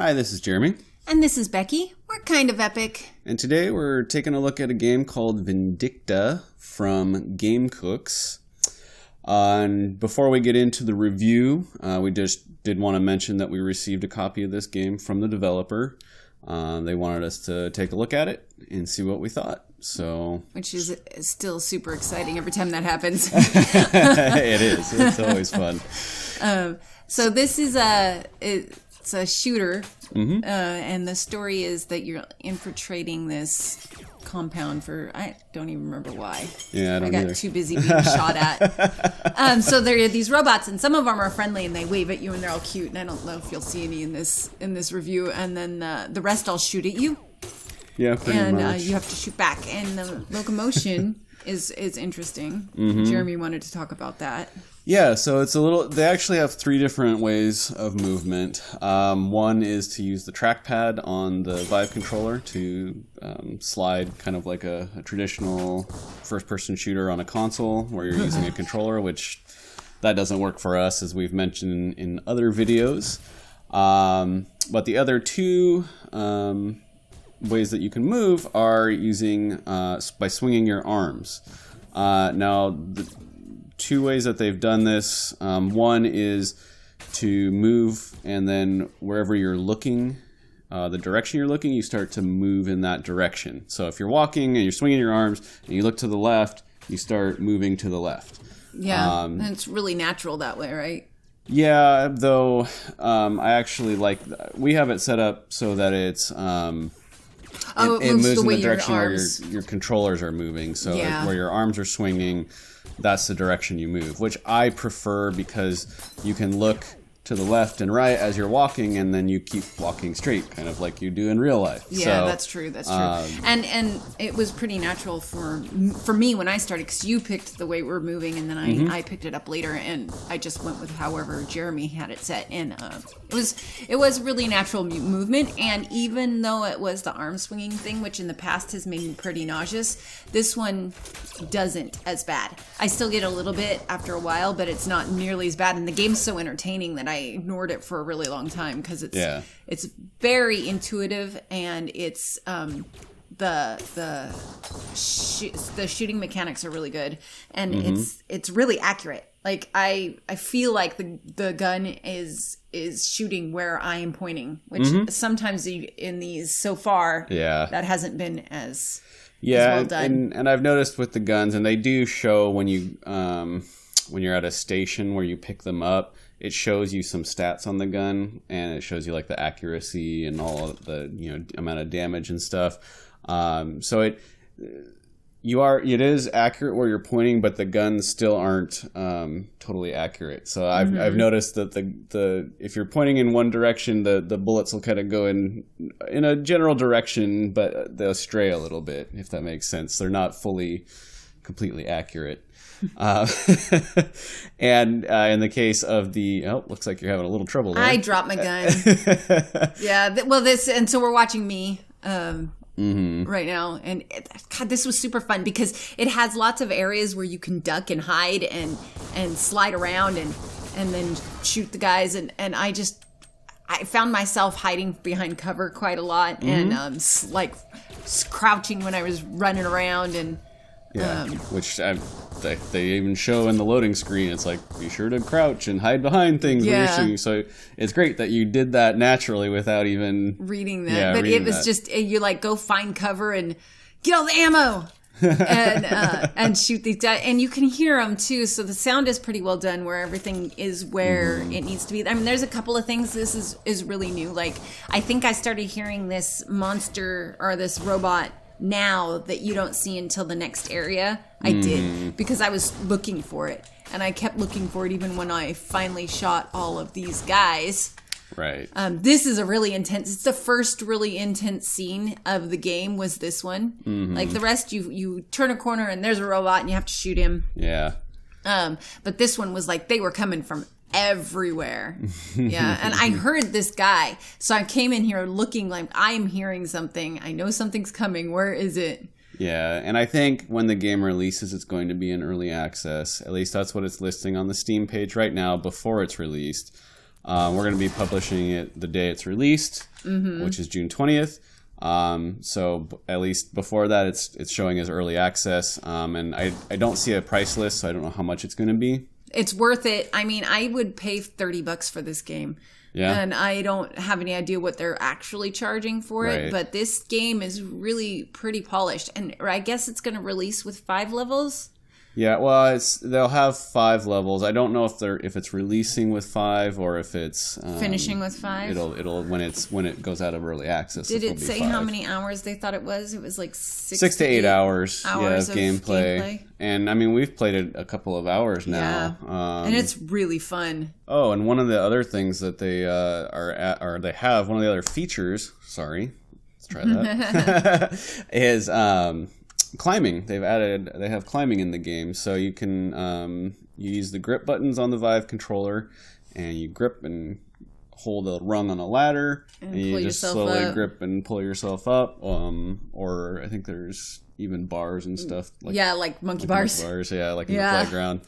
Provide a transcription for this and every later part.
Hi, this is Jeremy. And this is Becky. We're kind of epic. And today we're taking a look at a game called Vindicta from Game Cooks. And before we get into the review, we just did want to mention that we received a copy of this game from the developer. They wanted us to take a look at it and see what we thought. Which is still super exciting every time that happens. It is. It's always fun. So this is it's a shooter, and the story is that you're infiltrating this compound for, I don't even remember why. Yeah, I got too busy being shot at. So there are these robots, and some of them are friendly, and they wave at you, and they're all cute. And I don't know if you'll see any in this review. And then the rest all shoot at you. Yeah, pretty much. And you have to shoot back. And the locomotion is interesting. Jeremy wanted to talk about that. Yeah, so it's they actually have three different ways of movement. One is to use the trackpad on the Vive controller to slide kind of like a traditional first-person shooter on a console where you're using a controller, which that doesn't work for us, as we've mentioned in other videos. But the other two ways that you can move are using by swinging your arms. Now, the two ways that they've done this, one is to move, and then wherever you're looking, the direction you're looking, you start to move in that direction. So if you're walking and you're swinging your arms and you look to the left, you start moving to the left. Yeah, and it's really natural that way, right? Yeah, though I actually we have it set up so that it's it moves in the direction where your controllers are moving. So where your arms are swinging, that's the direction you move, which I prefer because you can look to the left and right as you're walking, and then you keep walking straight, kind of like you do in real life. Yeah, that's true. That's true. And it was pretty natural for me when I started, because you picked the way we're moving, and then I picked it up later, and I just went with however Jeremy had it set. And it was really natural movement. And even though it was the arm swinging thing, which in the past has made me pretty nauseous, this one doesn't as bad. I still get a little bit after a while, but it's not nearly as bad. And the game's so entertaining that I ignored it for a really long time because it's very intuitive, and it's the shooting mechanics are really good, and it's really accurate. Like I feel like the gun is shooting where I am pointing, which sometimes in these so far that hasn't been as well done. And I've noticed with the guns, and they do show when you're at a station where you pick them up, it shows you some stats on the gun, and it shows you like the accuracy and all of the amount of damage and stuff. So it is accurate where you're pointing, but the guns still aren't totally accurate. So I've noticed that the if you're pointing in one direction, the bullets will kind of go in a general direction, but they'll stray a little bit, if that makes sense. They're not completely accurate. And in the case of looks like you're having a little trouble there. I dropped my gun. And so we're watching me right now, and God, this was super fun because it has lots of areas where you can duck and hide and slide around and then shoot the guys, and I found myself hiding behind cover quite a lot, and like crouching when I was running around, and which they even show in the loading screen. It's like, be sure to crouch and hide behind things when you're shooting. So it's great that you did that naturally without even reading that. But it was just, you like go find cover and get all the ammo and shoot these guys. And you can hear them too. So the sound is pretty well done where everything is where it needs to be. I mean, there's a couple of things. This is really new. Like, I think I started hearing this monster or this robot now that you don't see until the next area. I did, because I was looking for it, and I kept looking for it even when I finally shot all of these guys. Right. This is it's the first really intense scene of the game was this one. Like the rest, you turn a corner and there's a robot and you have to shoot him. Yeah. But this one was like they were coming from everywhere. Yeah. And I heard this guy. So I came in here looking like I'm hearing something. I know something's coming. Where is it? Yeah, and I think when the game releases, it's going to be in early access. At least that's what it's listing on the Steam page right now before it's released. We're going to be publishing it the day it's released, which is June 20th. So at least before that, it's showing as early access. And I don't see a price list, so I don't know how much it's going to be. It's worth it. I mean, I would pay $30 for this game. Yeah. And I don't have any idea what they're actually charging for it, but this game is really pretty polished. And I guess it's going to release with 5 levels. Yeah, well, they'll have 5 levels. I don't know if it's releasing with 5 or if it's finishing with 5. It'll when it goes out of early access. Did it say 5. How many hours they thought it was? It was like 6 to 8 hours. Of gameplay. And I mean, we've played it a couple of hours now. Yeah. And it's really fun. Oh, and one of the other things that they have, one of the other features. Sorry, let's try that. is climbing. They have climbing in the game, so you can you use the grip buttons on the Vive controller, and you grip and hold a rung on a ladder, and you just slowly grip and pull yourself up. Or I think there's even bars and stuff. Like monkey bars. Like in the playground,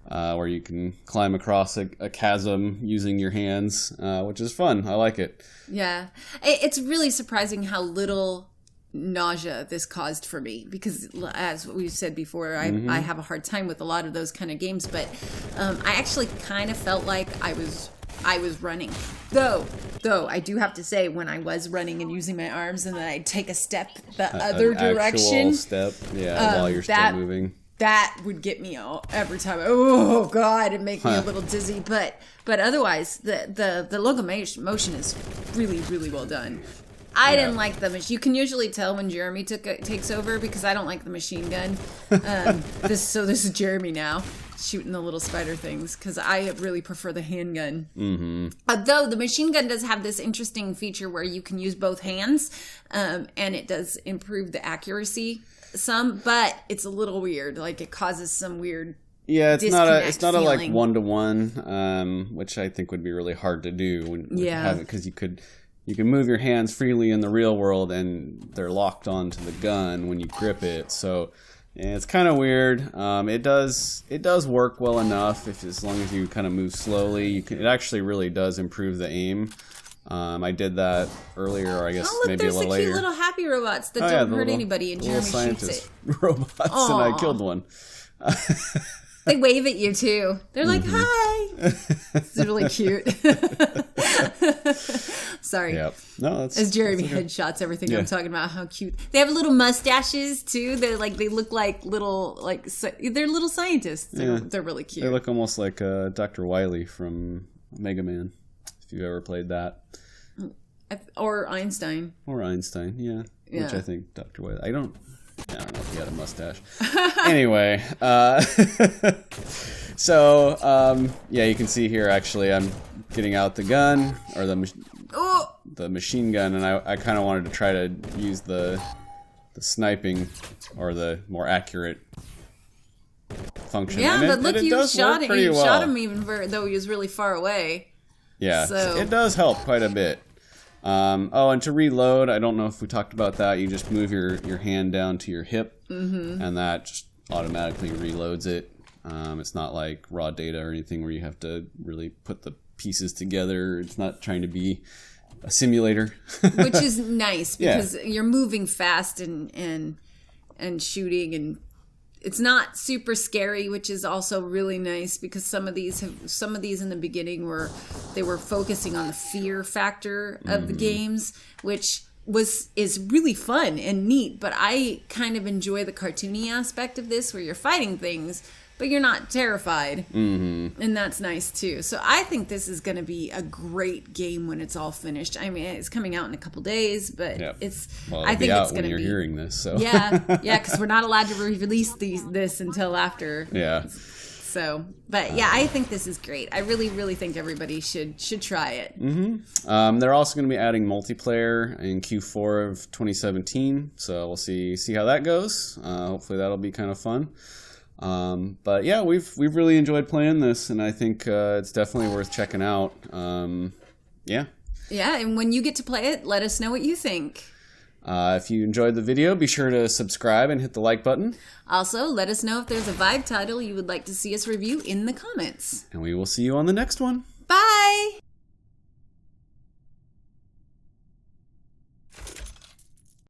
where you can climb across a chasm using your hands, which is fun. I like it. Yeah, it's really surprising how little nausea this caused for me, because as we've said before, I have a hard time with a lot of those kind of games, but I actually kind of felt like I was running, though I do have to say, when I was running and using my arms and then I'd take a step the other direction, while you're still moving, that would get me every time. Oh God, it'd make me a little dizzy, but otherwise the locomotion is really, really well done. I didn't like the machine. You can usually tell when Jeremy takes over, because I don't like the machine gun. This is Jeremy now shooting the little spider things, because I really prefer the handgun. Though the machine gun does have this interesting feature where you can use both hands, and it does improve the accuracy some, but it's a little weird. Like, it causes some weird. Yeah, it's not a like 1-to-1, which I think would be really hard to do because you can move your hands freely in the real world, and they're locked onto the gun when you grip it. So it's kind of weird. It does work well enough as long as you kind of move slowly. It actually really does improve the aim. I did that earlier, or I guess maybe a little later. There's the cute little happy robots that don't hurt anybody, and Jeremy shoots it. Robots, and I killed one. They wave at you too. They're like, "Hi." It's really cute. Sorry. Yep. No, that's as Jeremy headshots everything. I'm talking about how cute they have. Little mustaches too. They look like little they're little scientists. They're really cute. They look almost like Dr. Wily from Mega Man. If you've ever played that. Or Einstein. Yeah. Which I think Dr. Wily. I don't know if he had a mustache. Anyway, so you can see here, actually, I'm getting out the gun, or the machine gun, and I kind of wanted to try to use the sniping, or the more accurate function. Yeah, and but look, you shot him. You shot him even though he was really far away. Yeah, so it does help quite a bit. And to reload, I don't know if we talked about that. You just move your hand down to your hip, and that just automatically reloads it. It's not like raw data or anything where you have to really put the pieces together. It's not trying to be a simulator, which is nice because you're moving fast and shooting, and it's not super scary, which is also really nice, because some of these in the beginning were focusing on the fear factor of the games, which is really fun and neat. But I kind of enjoy the cartoony aspect of this, where you're fighting things, but you're not terrified, and that's nice too. So I think this is going to be a great game when it's all finished. I mean, it's coming out in a couple days, but I think it's going to be. When you're hearing this, so because we're not allowed to release this until after. Yeah. So, but I think this is great. I really, really think everybody should try it. They're also going to be adding multiplayer in Q4 of 2017, so we'll see how that goes. Hopefully that'll be kind of fun. But yeah, we've really enjoyed playing this, and I think it's definitely worth checking out. Yeah, and when you get to play it, let us know what you think. If you enjoyed the video, be sure to subscribe and hit the like button. Also, let us know if there's a Vive title you would like to see us review in the comments. And we will see you on the next one. Bye!